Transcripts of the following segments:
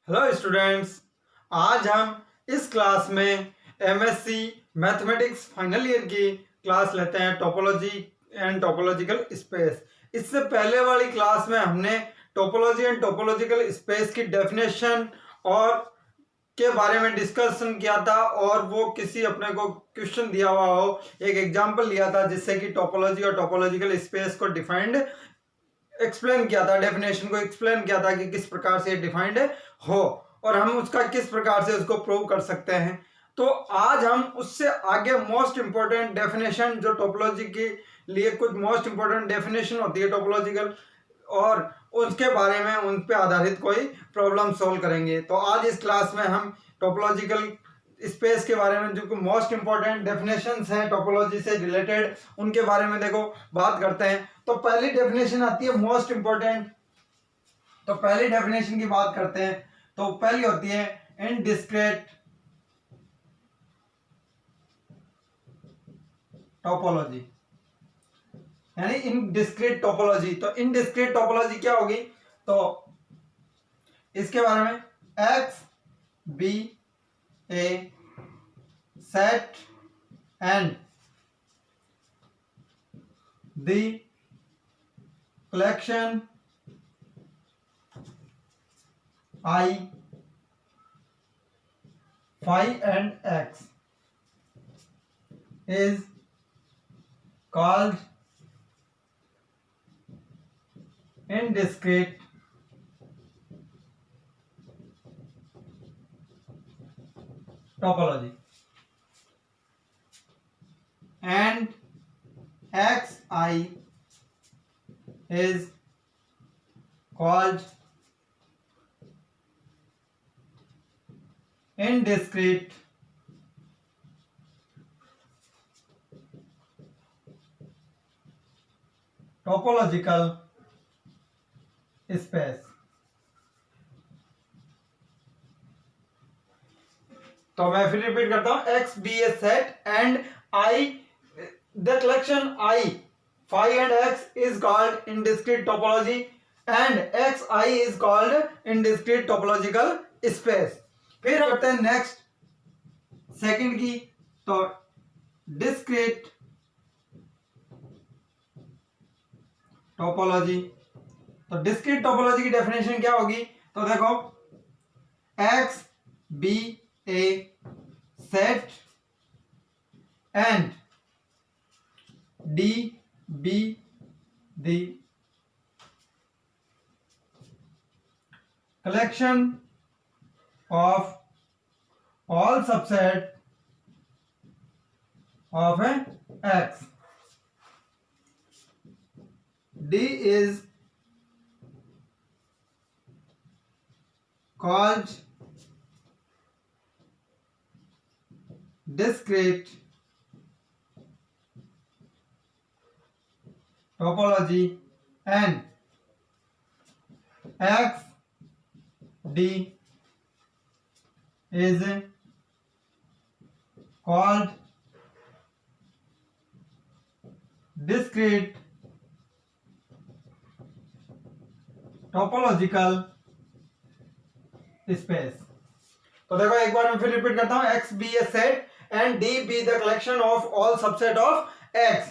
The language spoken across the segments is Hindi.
Hello students. आज हम इस क्लास में एमएससी मैथमेटिक्स फाइनल ईयर की क्लास लेते हैं, टोपोलॉजी एंड टोपोलॉजिकल स्पेस। इससे पहले वाली क्लास में हमने टोपोलॉजी एंड टोपोलॉजिकल स्पेस की डेफिनेशन और के बारे में डिस्कशन किया था, और वो किसी अपने को क्वेश्चन दिया हुआ हो, एक एग्जांपल लिया था जिससे कि टोपोलॉजी और टोपोलॉजिकल स्पेस को डिफाइंड एक्सप्लेन किया था, डेफिनेशन को एक्सप्लेन किया था कि किस प्रकार से डिफाइंड हो और हम उसका किस प्रकार से उसको प्रूव कर सकते हैं। तो आज हम उससे आगे मोस्ट इंपॉर्टेंट डेफिनेशन जो टोपोलॉजी के लिए कुछ मोस्ट इंपॉर्टेंट डेफिनेशन होती है टोपोलॉजिकल, और उसके बारे में उन पे आधारित कोई प्रॉब्लम सॉल्व करेंगे। तो आज इस क्लास में हम टोपोलॉजिकल स्पेस के बारे में जो मोस्ट इंपॉर्टेंट डेफिनेशंस हैं टोपोलॉजी से रिलेटेड, उनके बारे में देखो बात करते हैं। तो पहली डेफिनेशन आती है मोस्ट इंपॉर्टेंट। तो पहली डेफिनेशन की बात करते हैं। तो पहली होती है इनडिस्क्रीट टोपोलॉजी, यानी इनडिस्क्रीट टोपोलॉजी। तो इनडिस्क्रीट टोपोलॉजी क्या होगी? तो इसके बारे में X be a set and the collection I phi and x is called indiscrete topology, and xi is called indiscrete topological space। तो मैं फिर रिपीट करता हूं, X be a set and I the collection I phi and x is called indiscrete topology and xi is called indiscrete topological space। फिर करते हैं नेक्स्ट सेकंड की। तो डिस्क्रीट टोपोलॉजी। तो डिस्क्रीट टोपोलॉजी की डेफिनेशन क्या होगी? तो देखो, X be a set and D be the collection of all subset of x. D is called discrete topology and x d is called discrete topological space। तो देखो एक बार मैं फिर रिपीट करता हूं, x be a set and d be the collection of all subset of x।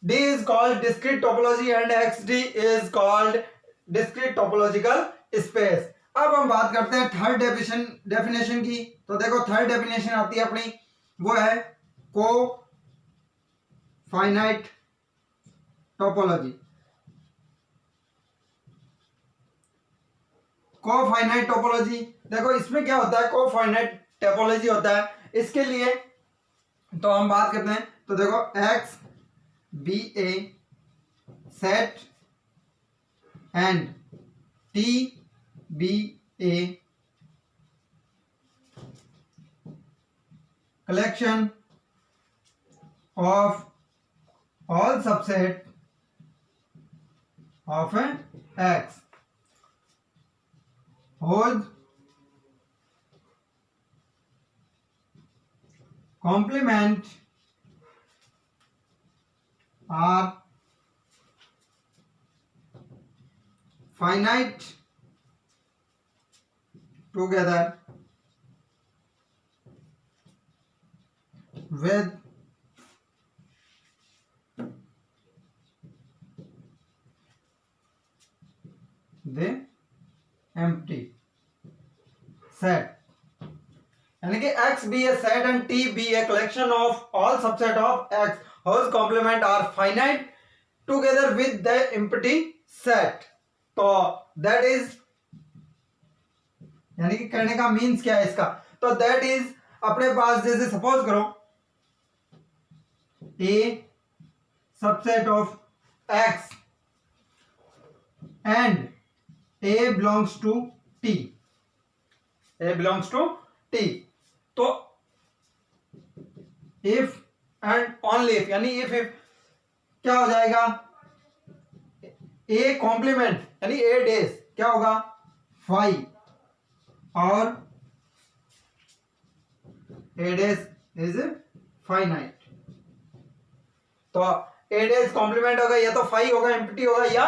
D is called discrete topology and XD is called discrete topological space। अब हम बात करते हैं थर्ड डेफिनेशन की। तो देखो थर्ड डेफिनेशन आती है अपनी, वो है को फाइनाइट टोपोलॉजी। को फाइनाइट टोपोलॉजी, देखो इसमें क्या होता है, को फाइनाइट टोपोलॉजी होता है। इसके लिए तो हम बात करते हैं। तो देखो X be a set and T be a collection of all subset of x whose complement are finite together with the empty set, यानी कि x be a set and t be a collection of all subset of x whose complement are finite together with the empty set. तो that is, यानी कि कहने का मीन्स क्या है इसका, तो that is अपने पास जैसे सपोज करो a subset of x and a belongs to t, a belongs to t, तो if and only if, यानी if क्या हो जाएगा, a कॉम्प्लीमेंट यानी a डेज क्या होगा 5 और a डेज इज फाइनाइट, तो a डेज कॉम्प्लीमेंट होगा या तो 5 होगा, एम्प्टी होगा या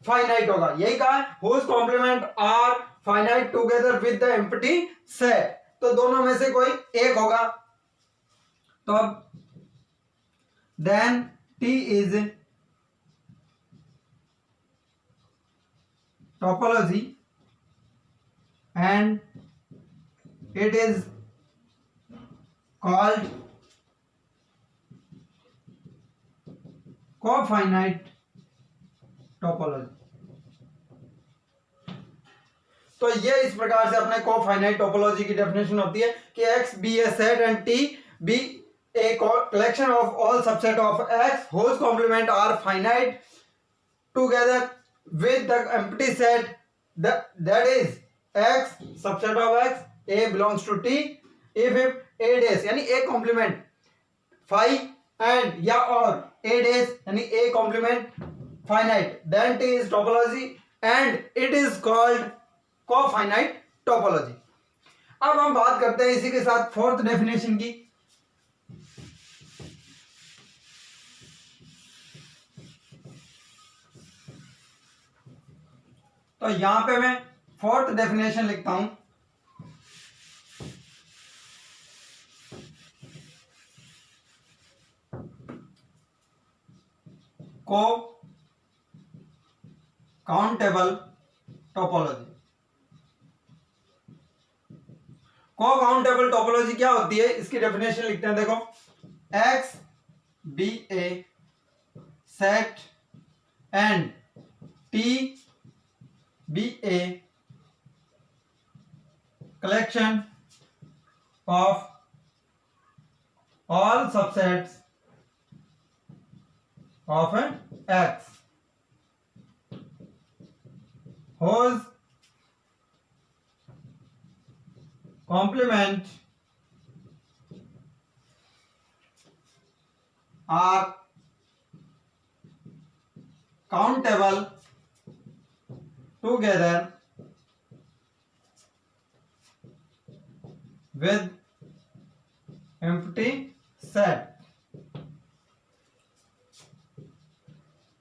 फाइनाइट होगा, यही कहा है whose complement are finite together with the empty set, तो दोनों में से कोई एक होगा, तो अब then t is topology and it is called cofinite topology. तो ये इस प्रकार से अपने कोफाइनाइट टोपोलॉजी की डेफिनेशन होती है कि x be a set and t be a collection of all subset of x whose complement are finite together with the empty set, that is x subset of x a belongs to t if a days यानी a complement 5 and या और a days यानी a complement finite, then t is topology and it is called cofinite topology. अब हम बात करते हैं इसी के साथ फोर्थ डेफिनेशन की. तो यहां पे मैं फोर्थ डेफिनेशन लिखता हूं. को काउंटेबल टोपोलॉजी. को काउंटेबल टोपोलॉजी क्या होती है, इसकी डेफिनेशन लिखते हैं. देखो x be a set and t be a collection of all subsets of x whose complement are countable together with empty set,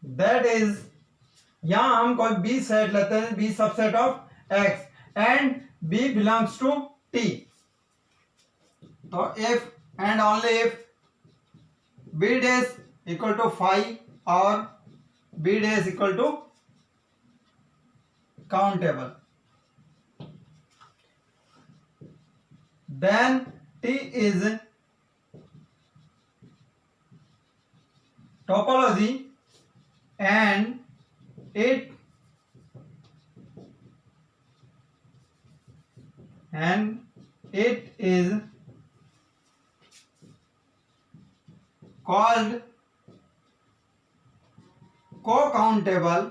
that is यहां हम कोई b सेट लेते हैं, b subset of x and b belongs to t, तो if and only if b days equal to 5 और b days equal to countable, then t is topology and it is called co-countable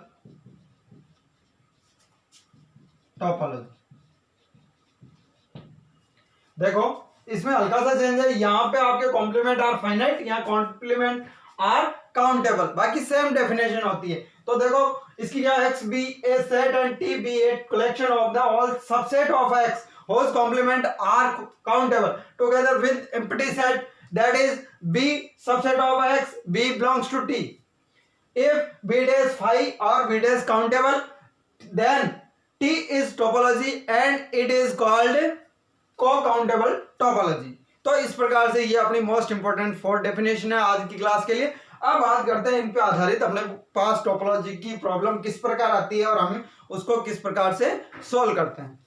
topology. देखो इसमें हल्का सा चेंज है, यहां पे आपके कॉम्प्लीमेंट आर फाइनाइट, यहां कॉम्प्लीमेंट आर काउंटेबल, बाकी सेम डेफिनेशन होती है. तो देखो इसकी क्या, x be a set and t be a collection of the all subset of x whose complement are countable together with empty set, that is b subset of x b belongs to t. If b days 5 or b days countable, then T is topology and it is called cocountable topology. तो इस प्रकार से ये अपनी मोस्ट इंपॉर्टेंट 4 डेफिनेशन है आज की क्लास के लिए। अब बात करते हैं इन पे आधारित अपने पास टोपोलॉजी की प्रॉब्लम किस प्रकार आती है और हम उसको किस प्रकार से सोल्व करते हैं।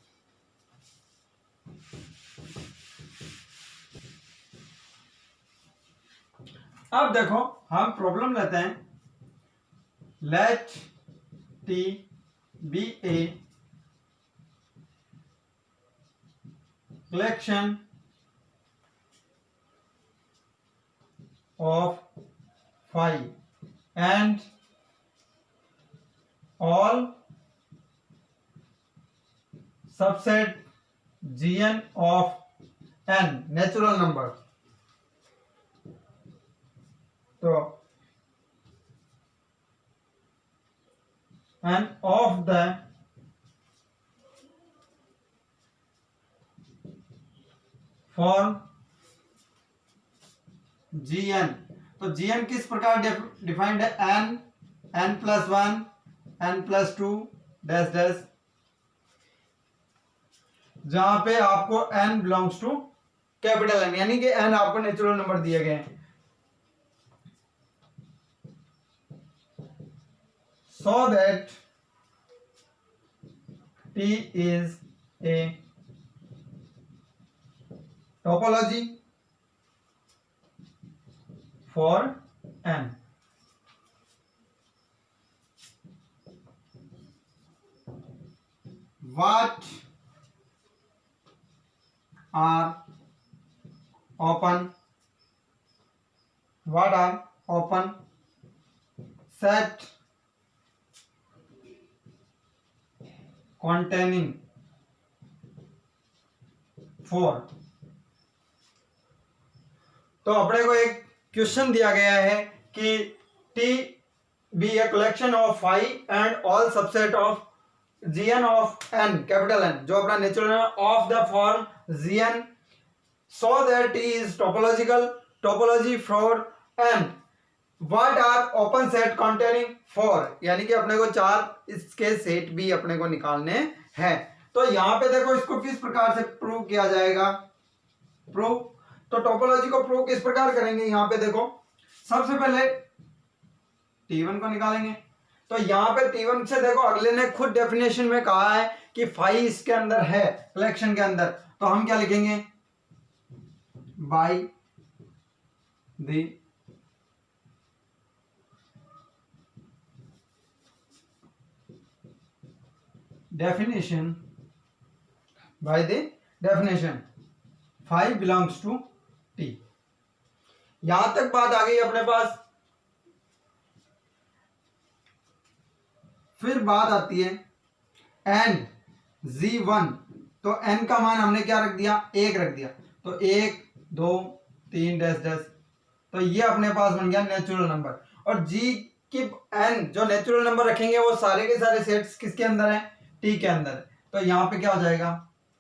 अब देखो हम प्रॉब्लम लेते हैं, let T be a collection of phi and all subset gn of n natural number। तो and of the form gn। तो gn किस प्रकार डिफाइंड है, n+1 n+2 डैश डैश, जहां पे आपको n belongs to capital n, यानी कि n आपको नेचुरल नंबर दिए गए हैं। So that t is a topology for n। What are open set containing 4। तो अपने को एक क्वेश्चन दिया गया है कि T be a collection of phi and all subset of gn of n capital n, जो अपना natural of the form gn, so that T is topology for n। What are open set containing 4, यानी कि अपने को 4 इसके सेट भी अपने को निकालने हैं। तो यहां पे देखो इसको किस प्रकार से प्रूव किया जाएगा। तो टोपोलॉजी को प्रूव किस प्रकार करेंगे, यहां पे देखो सबसे पहले T1 को निकालेंगे। तो यहां पे T1 से देखो अगले ने खुद डेफिनेशन में कहा है कि फाई इसके अंदर है, कलेक्शन के अंदर। तो हम क्या लिखेंगे, by the definition phi belongs to T. यहां तक बात आ गई अपने पास। फिर बात आती है एंड g1। तो n का मान हमने क्या रख दिया, 1 रख दिया। तो 1 2 3 डैश डैश, तो ये अपने पास बन गया नेचुरल नंबर। और g की n जो नेचुरल नंबर रखेंगे वो सारे के सारे सेट्स किसके अंदर है, t के अंदर। तो यहां पे क्या हो जाएगा,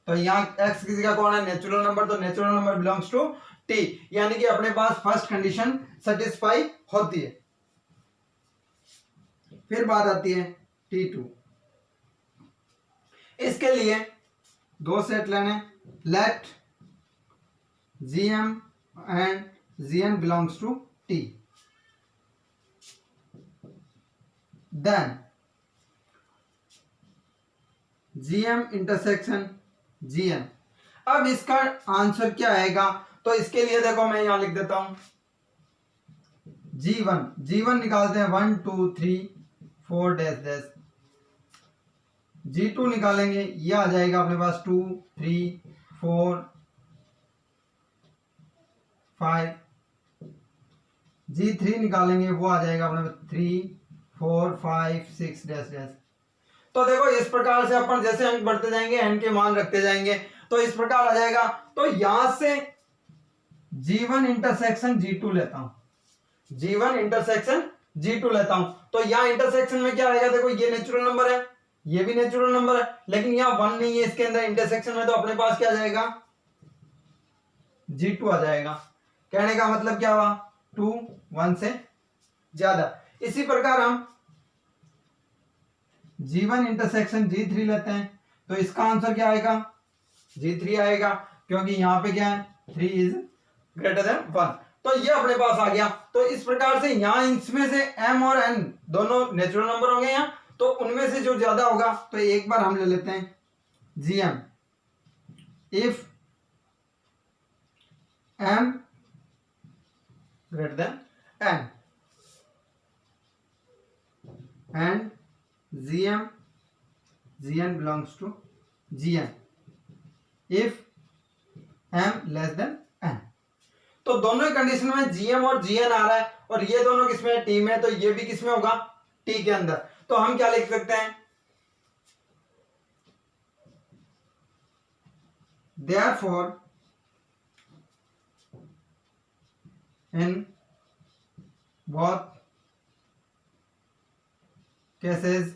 तो यहाँ x किसी का कौन है, नेचुरल नंबर। तो natural number belongs to t, यानी कि अपने पास फर्स्ट कंडीशन सेटिस्फाई होती है। फिर बात आती है T2। इसके लिए 2 सेट लेने, let gm and gn belongs to t, then gm intersection gn। अब इसका आंसर क्या आएगा, तो इसके लिए देखो मैं यहां लिख देता हूं g1 निकालते हैं 1 2 3 4 डैश डैश। g2 निकालेंगे, ये आ जाएगा अपने पास 2 3 4 5। g3 निकालेंगे, वो आ जाएगा अपने पास 3 4 5 6 डैश डैश। तो देखो इस प्रकार से अपन जैसे अंक बढ़ते जाएंगे n के मान रखते जाएंगे, तो इस प्रकार आ जाएगा। तो यहां से g1 इंटरसेक्शन g2 लेता हूं, तो यहां इंटरसेक्शन में क्या आएगा, देखो ये नेचुरल नंबर है, ये भी नेचुरल नंबर है, लेकिन यहां 1 नहीं है इसके अंदर इंटरसेक्शन में। तो अपने पास क्या जाएगा, g2 आ जाएगा। कहने का मतलब क्या हुआ, 2 1 से ज्यादा। इसी प्रकार हम G1 इंटरसेक्शन G3 लेते हैं तो इसका आंसर क्या आएगा, G3 आएगा, क्योंकि यहाँ पे क्या है 3 इज ग्रेटर देन 1। तो ये अपने पास आ गया। तो इस प्रकार से यहाँ इसमें से m और n दोनों नेचुरल नंबर होंगे यहाँ, तो उनमें से जो ज्यादा होगा तो एक बार हम ले लेते हैं Gm, if m greater than n and Gn belongs to Gn if m less than n। तो दोनों ही कंडीशन में Gm और Gn आ रहा है और ये दोनों किसमें है, T में, तो ये भी किसमें होगा, T के अंदर। तो हम क्या लिख सकते हैं, therefore in both cases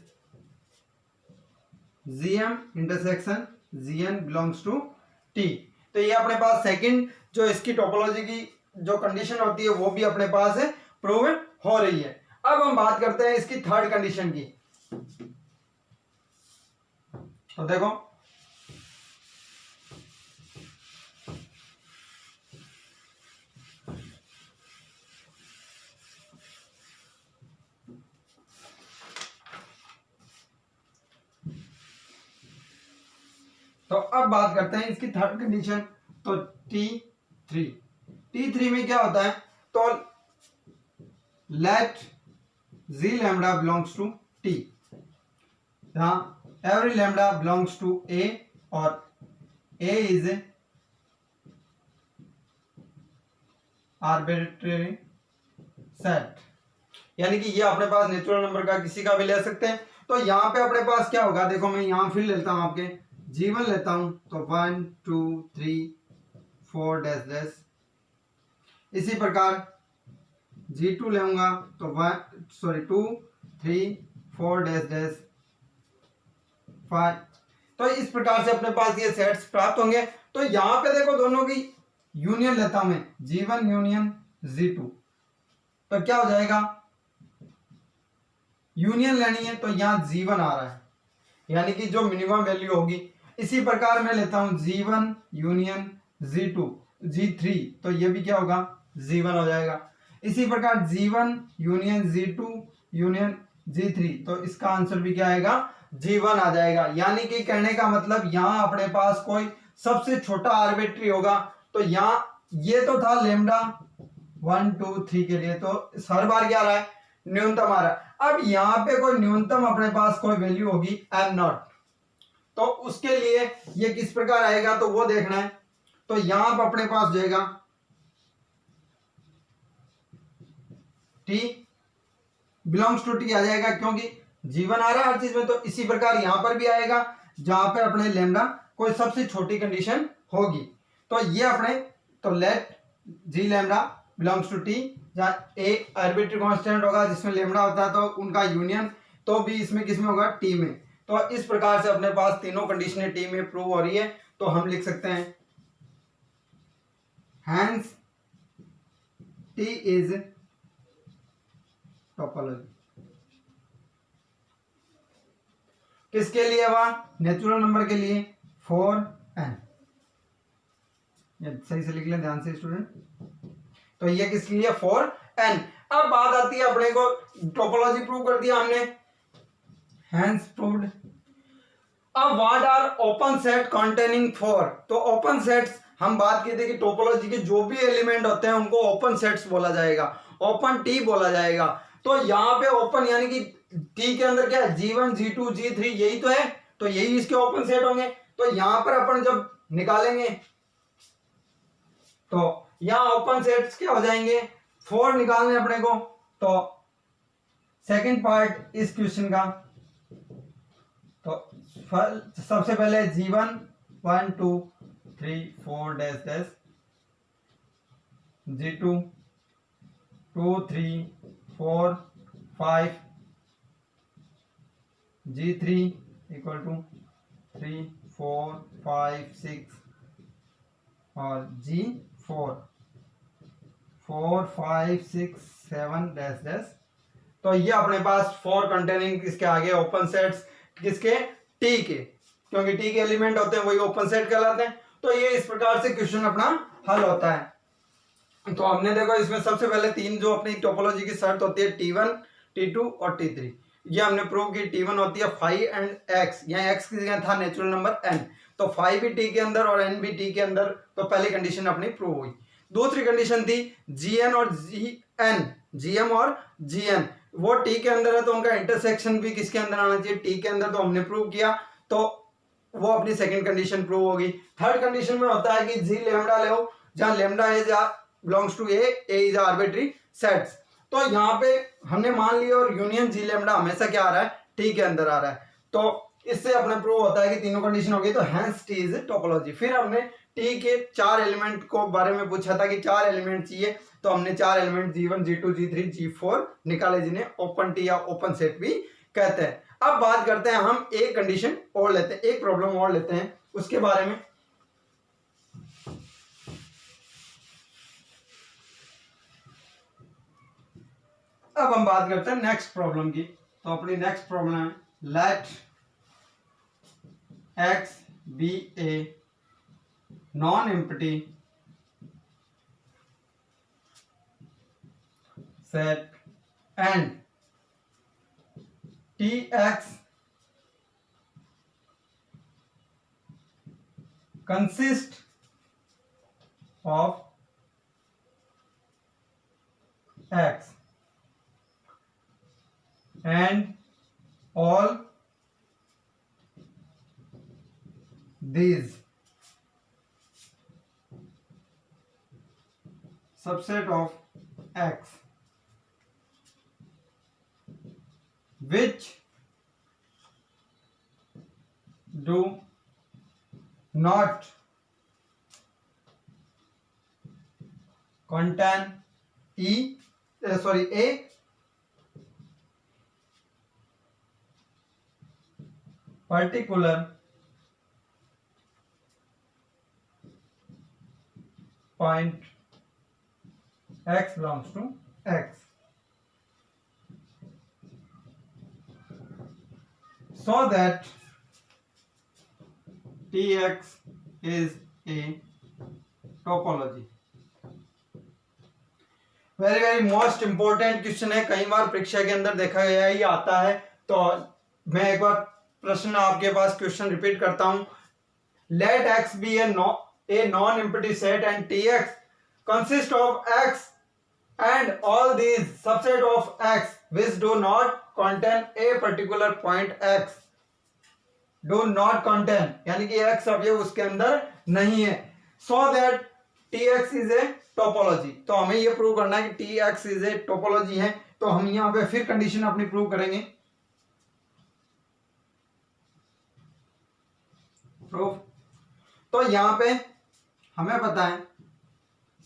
Gm intersection Gn belongs to T। तो ये अपने पास सेकंड जो इसकी टोपोलॉजी की जो कंडीशन होती है वो भी अपने पास है प्रूव हो रही है। अब हम बात करते हैं इसकी थर्ड कंडीशन की। तो देखो तो अब बात करते हैं इसकी थर्ड कंडीशन। तो T3 में क्या होता है, तो let Z lambda belongs to T, जहां every lambda belongs to A और A इज आर्बिट्रेरी सेट, यानी कि ये अपने पास नेचुरल नंबर का किसी का भी ले सकते हैं। तो यहां पे अपने पास क्या होगा, देखो मैं यहां फिर लेता हूं आपके G1 लेता हूं तो 1 2 3 4 डैश डैश, इसी प्रकार G2 लेऊंगा तो 2 3 4 डैश डैश 5। तो इस प्रकार से अपने पास ये सेट्स प्राप्त होंगे। तो यहां पे देखो दोनों की यूनियन लेता हूं मैं, G1 यूनियन G2, तो क्या हो जाएगा, यूनियन लेनी है तो यहां G1 आ रहा है, यानी कि जो मिनिमम वैल्यू होगी। इसी प्रकार मैं लेता हूं G1 यूनियन G2 G3, तो ये भी क्या होगा, G1 हो जाएगा। इसी प्रकार G1 union G2 union G3, तो इसका आंसर भी क्या आएगा, G1 आ जाएगा। यानी कि कहने का मतलब यहां अपने पास कोई सबसे छोटा आर्बिट्री होगा। तो यहां ये तो था लेमडा 1 2 3 के लिए, तो हर बार क्या आ रहा है, न्यूनतम आ रहा है। अब यहां पे कोई न्यूनतम अपने पास कोई वैल्यू होगी m0, तो उसके लिए ये किस प्रकार आएगा तो वो देखना है। तो यहां पर अपने पास जाएगा T बिलोंग्स टू T आ जाएगा, क्योंकि G1 आ रहा है हर चीज में। तो इसी प्रकार यहां पर भी आएगा जहां पे अपने लेमडा कोई सबसे छोटी कंडीशन होगी। तो ये अपने तो let G lambda belongs to T, जहां A आर्बिट्री कांस्टेंट होगा जिसमें लेमडा होता है, तो उनका यूनियन तो भी इसमें किसमें होगा, T में। तो इस प्रकार से अपने पास तीनों कंडीशनें T में प्रूव हो रही है। तो हम लिख सकते हैं हैंस T इज टोपोलॉजी। किसके लिए, वहां नेचुरल नंबर के लिए, फॉर n। ये सही से लिख लें ध्यान से स्टूडेंट। तो ये किसके लिए, फॉर n। अब बात आती है अपने को, टोपोलॉजी प्रूव कर दिया हमने, हैंस प्रूव्ड। अब what are open set containing 4। तो ओपन सेट्स हम बात की थी कि टोपोलॉजी के जो भी एलिमेंट होते हैं उनको ओपन सेट्स बोला जाएगा, ओपन टी बोला जाएगा। तो यहाँ पे ओपन यानी कि टी के अंदर क्या है, G1 G2 G3 यही तो है, तो यही इसके ओपन सेट होंगे। तो यहां पर अपन जब निकालेंगे तो यहां ओपन सेट्स क्या हो जाएंगे, 4 निकालने अपने को। तो सेकंड पार्ट इस क्वेश्चन का, तो सबसे पहले G1 1 2 3 4 dash dash, G2 2 3 4 5, G3 equal to 3 4 5 6 और G4 4 5 6 7 डैश डैश तो ये अपने पास फॉर कंटेनिंग किसके आगे ओपन सेट्स किसके टी के, क्योंकि टी के एलिमेंट होते हैं वही ओपन सेट कहलाते हैं। तो ये इस प्रकार से क्वेश्चन अपना हल होता है। तो हमने देखो इसमें सबसे पहले तीन जो अपनी टोपोलॉजी की शर्त होती है T1 T2 और T3, ये हमने प्रूव की। T1 होती है फाई एंड एक्स, यहाँ एक्स की जगह था नेचुरल नंबर n, तो फाई भी टी के अंदर और n भी टी के अंदर, तो पहली कंडीशन अपनी प्रूव हुई। दूसरी कंडीशन थी gn और gn, gm और gn, वो टी के अंदर है तो उनका इंटरसेक्शन भी किसके अंदर आना चाहिए, टी के अंदर, तो हमने प्रूव किया, तो वो अपनी सेकंड कंडीशन प्रूव होगी। थर्ड कंडीशन में होता है कि जी लेमडा ले हो, जहां lambda is belongs to A is arbitrary sets, तो यहाँ पे हमने मान लिया और यूनियन जी लेमडा हमेशा क्या आ रहा है, टी के अंदर आ रहा है, तो इससे अपने प्रूव होता है कि तीनों कंडीशन हो गई, तो हैंस टी इज टोपोलॉजी। फिर हमने टी के 4 एलिमेंट को बारे में पूछा था कि 4 एलिमेंट चाहिए, तो हमने 4 element G1 G2 G3 G4 निकाले, जिन्हें ओपन टी या ओपन सेट भी कहते हैं। अब बात करते हैं, हम एक कंडीशन और लेते हैं, एक प्रॉब्लम और लेते हैं उसके बारे में। अब हम बात करते हैं नेक्स्ट प्रॉब्लम की। तो अपनी नेक्स्ट प्रॉब्लम है let x be a non empty set and Tx consist of x and all these subset of x which do not contain a particular point x belongs to x, so that Tx is a topology। Very very most important question है, कई बार परीक्षा के अंदर देखा गया ही आता है, तो मैं एक बार प्रश्न आपके पास क्वेश्चन रिपीट करता हूं। Let x be a non empty set and Tx consist of x and all these subset of x which do not contain a particular point x, do not contain यानी कि x अब ये उसके अंदर नहीं है, so that Tx is a topology. तो हमें ये प्रूव करना है कि Tx इज ए टोपोलॉजी है, तो हम यहां पे फिर कंडीशन अपनी प्रूव करेंगे। प्रूफ, तो यहां पे हमें पता है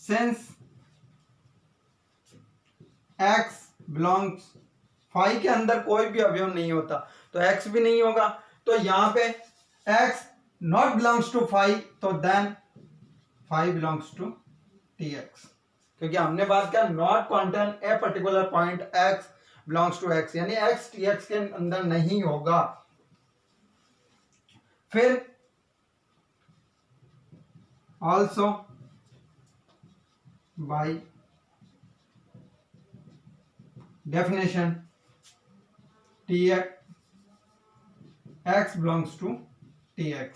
सिंस x बिलोंग्स, फाई के अंदर कोई भी अवयव नहीं होता तो x भी नहीं होगा, तो यहां पे x not belongs to phi, तो then phi belongs to Tx, क्योंकि हमने बात किया not contain a particular point x belongs to x, यानी x Tx के अंदर नहीं होगा। फिर also by definition x belongs to Tx,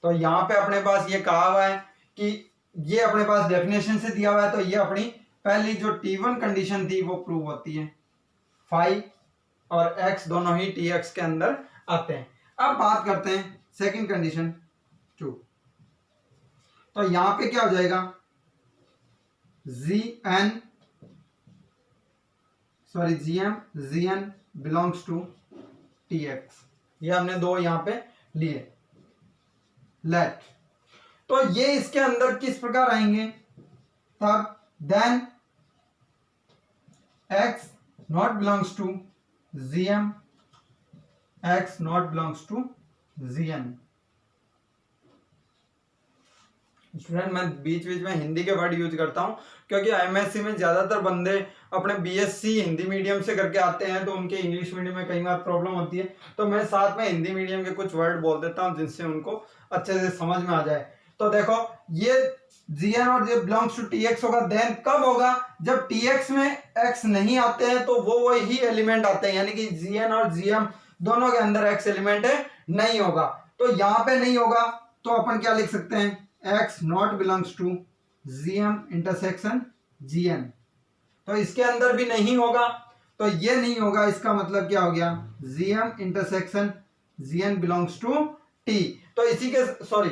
तो यहां पे अपने पास ये कहा हुआ है कि ये अपने पास डेफिनेशन से दिया हुआ है, तो ये अपनी पहली जो T1 कंडीशन थी वो प्रूव होती है, फाई और x दोनों ही Tx के अंदर आते हैं। अब बात करते हैं सेकंड कंडीशन 2, तो यहां पे क्या हो जाएगा, gn बिलोंग्स टू Tx, ये हमने दो यहां पे लिए। लेट, तो ये इसके अंदर किस प्रकार आएंगे, तब then x not belongs to gm, x not belongs to gn, student मैं बीच बीच में हिंदी के वर्ड यूज करता हूँ क्योंकि एमएससी में ज़्यादातर बंदे अपने बीएससी हिंदी मीडियम से करके आते हैं, तो उनके इंग्लिश मीडियम में कई बार प्रॉब्लम होती है, तो मैं साथ में हिंदी मीडियम के कुछ वर्ड बोल देता हूँ जिनसे उनको अच्छे से समझ में आ जाए। तो देखो ये gn और ये बिलोंग्स टू tx होगा, देन कब होगा जब tx में x नहीं आते हैं तो वो वही एलिमेंट आते हैं, यानी कि gn और gm दोनों के अंदर x एलिमेंट है नहीं होगा। तो यहाँ पे नहीं होगा तो अपन क्या लिख सकते हैं, x not belongs to gm intersection gn। तो इसके अंदर भी नहीं होगा तो ये नहीं होगा, इसका मतलब क्या हो गया, gm intersection gn belongs to t। तो इसी के सॉरी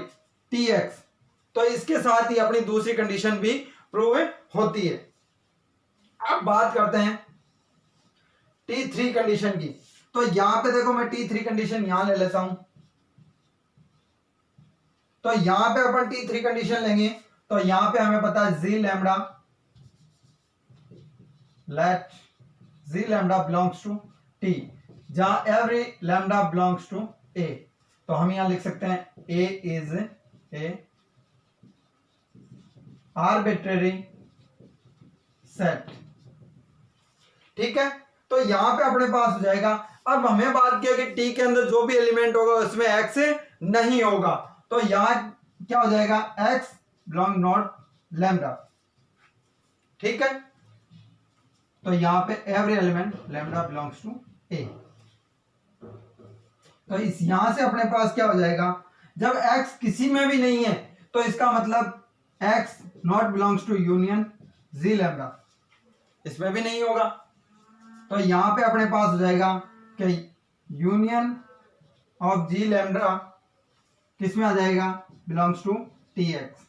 tx, तो इसके साथ ही अपनी दूसरी कंडीशन भी प्रूव होती है। अब बात करते हैं T3 कंडीशन की। तो यहां पे देखो मैं T3 कंडीशन यहां ले लेता हूं, तो यहां पे अपन T3 कंडीशन लेंगे तो यहां पे हमें पता है G lambda, let G lambda belongs to T, जहां every lambda belongs to A। तो हम यहां लिख सकते हैं A is a arbitrary set, ठीक है। तो यहां पे अपने पास हो जाएगा। अब हमें बात किया कि टी के अंदर जो भी एलिमेंट होगा उसमें एक्स नहीं होगा, तो यहां क्या हो जाएगा, एक्स बिलोंग नॉट लैम्डा, ठीक है। तो यहां पे every element lambda belongs to A. तो इस यहां से अपने पास क्या हो जाएगा, जब एक्स किसी में भी नहीं है तो इसका मतलब X not belongs to union G lambda, इसमें भी नहीं होगा। तो यहां पे अपने पास हो जाएगा कि यूनियन ऑफ जी लैम्डा किस में आ जाएगा, बिलोंग्स टू टी एक्स।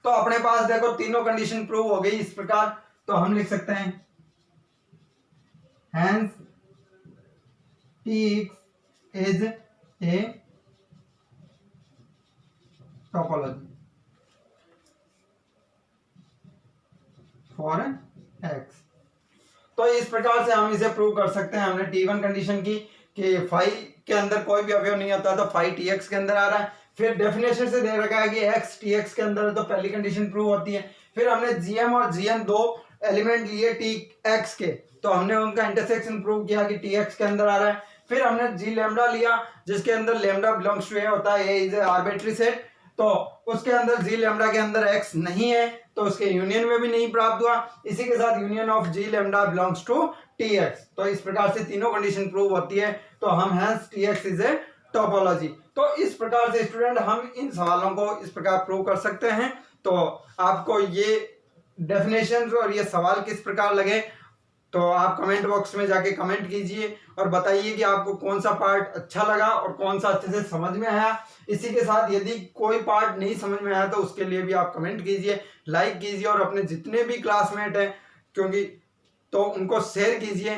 तो अपने पास देखो तीनों कंडीशन प्रूव हो गई इस प्रकार। तो हम लिख सकते हैं hence T X is a topology for X. तो इस प्रकार से हम इसे प्रूव कर सकते हैं। हमने T1 कंडीशन की कि फाई के अंदर कोई भी अवयव नहीं होता तो फाई TX के अंदर आ रहा है। फिर डेफिनेशन से दे रखा है कि x TX के अंदर है तो पहली कंडीशन प्रूव होती है। फिर हमने GM और GN दो एलिमेंट लिए TX के, तो हमने उनका इंटरसेक्शन प्रूव किया कि TX के अंदर आ रहा है। फिर हमने जी लैम्डा लिया जिसके अंदर लैम्डा बिलोंग्स टू ए होता है, ए इज ए आर्बिट्रेरी सेट, तो उसके अंदर जी लैम्डा के अंदर x नहीं है तो उसके यूनियन में भी नहीं प्राप्त हुआ। इसी के साथ union of G lambda belongs to TX। तो इस प्रकार से तीनों कंडीशन प्रूव होती है, तो हम hence TX is a topology. तो इस प्रकार से स्टूडेंट हम इन सवालों को इस प्रकार प्रूव कर सकते हैं। तो आपको ये डेफिनेशन और ये सवाल किस प्रकार लगे तो आप कमेंट बॉक्स में जाके कमेंट कीजिए और बताइए कि आपको कौन सा पार्ट अच्छा लगा और कौन सा अच्छे से समझ में आया। इसी के साथ यदि कोई पार्ट नहीं समझ में आया तो उसके लिए भी आप कमेंट कीजिए, लाइक कीजिए और अपने जितने भी क्लासमेट हैं क्योंकि तो उनको शेयर कीजिए।